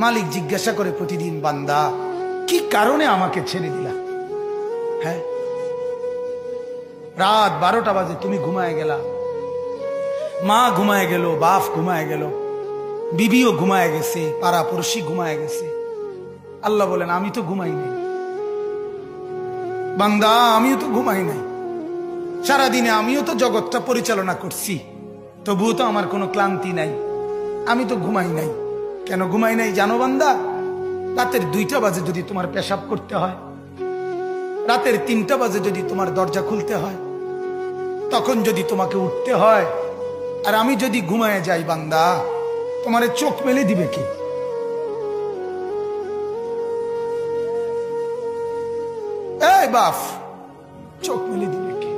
মালিক জিজ্ঞাসা করে প্রতিদিন, বান্দা কি কারণে আমাকে ছেড়ে দিলা? হ্যাঁ, রাত 12টা বাজে তুমি ঘুমায় গেলা, মা ঘুমায় গেল, বাপ ঘুমায় গেল, বিবিও ঘুমায় গেছে, পাড়া পড়শি ঘুমায় গেছে। আল্লাহ বলেন আমি তো ঘুমাই নাই বান্দা, আমিও তো ঘুমাই নাই। সারাদিনে আমিও তো জগৎটা পরিচালনা করছি, তবুও তো আমার কোনো ক্লান্তি নাই, আমি তো ঘুমাই নাই। কেন ঘুমাই নাই জানো বান্দা? রাতের 2টা বাজে যদি তোমার পেশাব করতে হয়, রাতের 3টা বাজে যদি তোমার দরজা খুলতে হয়, তখন যদি তোমাকে উঠতে হয়, আর আমি যদি ঘুমায় যাই বান্দা, তোমারে চোখ মেলে দিবে কি? এই বাপ, চোখ মেলে দিবে কি?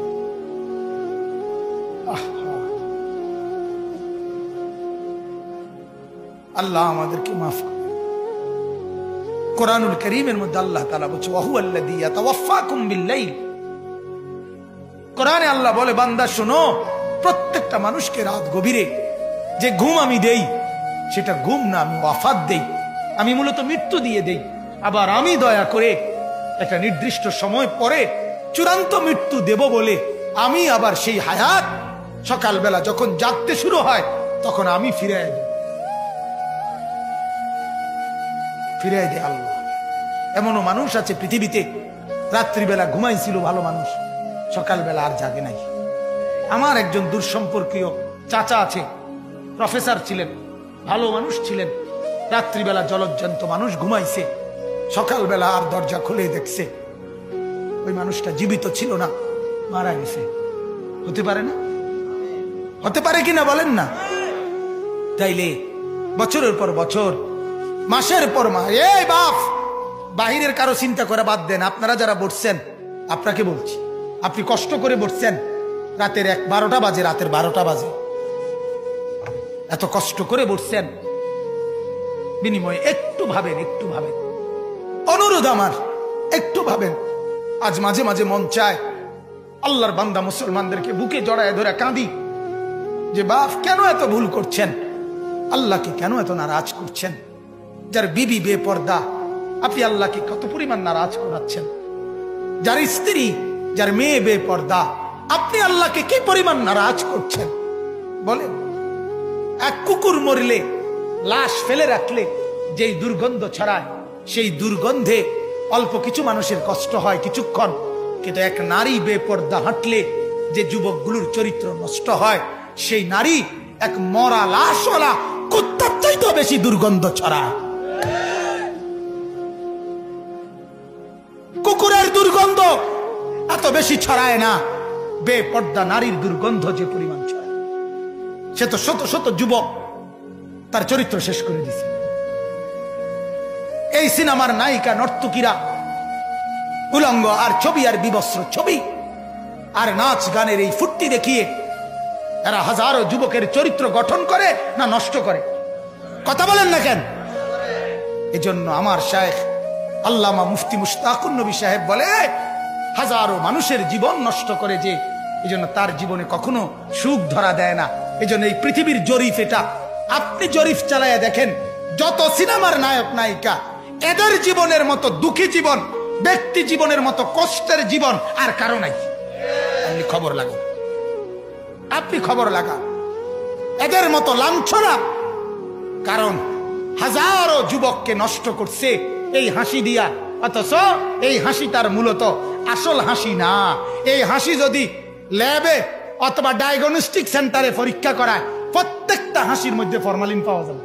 আল্লাহ আমাদেরকে মাফ করে। কোরআনুল কারীমের মধ্যে আল্লাহ তাআলা বলছে ওয়াহুয়াল্লাযী ইয়াতাওয়াফফাকুম বিল-লাইল। কোরআনে আল্লাহ বলে, বান্দা শোনো, প্রত্যেকটা মানুষকে রাত গভীরে যে ঘুম আমি দেই, সেটা ঘুম না, আমি ওয়াফাত দেই, আমি মূলত মৃত্যু দিয়ে দেই। আবার আমি দয়া করে একটা নির্দিষ্ট সময় পরে চূড়ান্ত মৃত্যু দেব বলে আমি আবার সেই হায়াত সকালবেলা যখন জাগতে শুরু হয় তখন আমি ফিরাই দেই, ফিরাই দেয় আল্লাহ। এমনও মানুষ আছে পৃথিবীতে, রাত্রিবেলা ঘুমাইছিল ভালো মানুষ, সকালবেলা আর জাগে নাই। আমার একজন দূরসম্পর্কীয় চাচা আছে, প্রফেসর ছিলেন, ভালো মানুষ ছিলেন, রাত্রিবেলা জলজ্জান্ত মানুষ ঘুমাইছে, সকালবেলা আর দরজা খুলে দেখছে ওই মানুষটা জীবিত ছিল না, মারা গেছে। হতে পারে না? হতে পারে কিনা বলেন না? তাইলে বছরের পর বছর, মাসের পর মাস, এই বাপ, বাহিরের কারো চিন্তা করে বাদ দেন। আপনারা যারা বসছেন, আপনাকে বলছি, আপনি কষ্ট করে বসছেন, রাতের 12টা বাজে, রাতের 12টা বাজে, এত কষ্ট করে বসছেন, বিনিময়ে একটু ভাবেন, একটু ভাবেন, অনুরোধ আমার, একটু ভাবেন। আজ মাঝে মাঝে মন চায় আল্লাহর বান্দা মুসলমানদেরকে বুকে জড়ায় ধরে কাঁদি যে বাপ কেন এত ভুল করছেন, আল্লাহকে কেন এত নারাজ করছেন? যার বিবি বেপর্দা, আপনি আল্লাহকে কত পরিমাণ নারাজ করাচ্ছেন। যার স্ত্রী, যার মেয়ে বেপর্দা, আপনি আল্লাহকে কি পরিমাণ নারাজ করছেন বলেন? এক কুকুর মরলে, লাশ ফেলে রাখলে যেই দুর্গন্ধ ছড়ায়, সেই দুর্গন্ধে অল্প কিছু মানুষের কষ্ট হয় কিছুক্ষণ, কিন্তু এক নারী বেপর্দা হাঁটলে যে যুবকগুলোর চরিত্র নষ্ট হয়, সেই নারী এক মরা লাশওয়ালা কুত্তার চাইতেও বেশি দুর্গন্ধ ছড়ায়। কুকুরের দুর্গন্ধ এত বেশি ছড়ায় না, বেপর্দা নারীর দুর্গন্ধ যে পরিমাণ ছড়ায়। সে তো শত শত যুবক তার চরিত্র শেষ করে দিছে। এই সিনেমার নায়িকা নর্তকীরা উলঙ্গ আর ছবি, আর বিবস্ত্র ছবি আর নাচ গানের এই ফুর্তি দেখিয়ে এরা হাজারো যুবকের চরিত্র গঠন করে না নষ্ট করে? কথা বলেন না কেন? এজন্য আমার শায়েখ আল্লামা মুফতি মুশতাকুন নবী সাহেব বলে, হাজারো মানুষের জীবন নষ্ট করে যে, এজন্য তার জীবনে কখনো সুখ ধরা দেয় না। এজন্য এই পৃথিবীর জরিফ এটা, আপনি জরিফ চালায়া দেখেন, যত সিনেমার নায়ক নায়িকা, এদের জীবনের মতো দুঃখী জীবন, ব্যক্তি জীবনের মতো কষ্টের জীবন আর কারো নাই। আপনি খবর লাগান, আপনি খবর লাগান, এদের মতো লাঞ্ছনা। কারণ হাজারো যুবককে নষ্ট করছে এই হাসি দিয়া, অথচ এই হাসি তার মূলত আসল হাসি না। এই হাসি যদি ল্যাবে অথবা ডায়াগনস্টিক সেন্টারে পরীক্ষা করায়, প্রত্যেকটা হাসির মধ্যে ফরমালিন পাওয়া যাবে।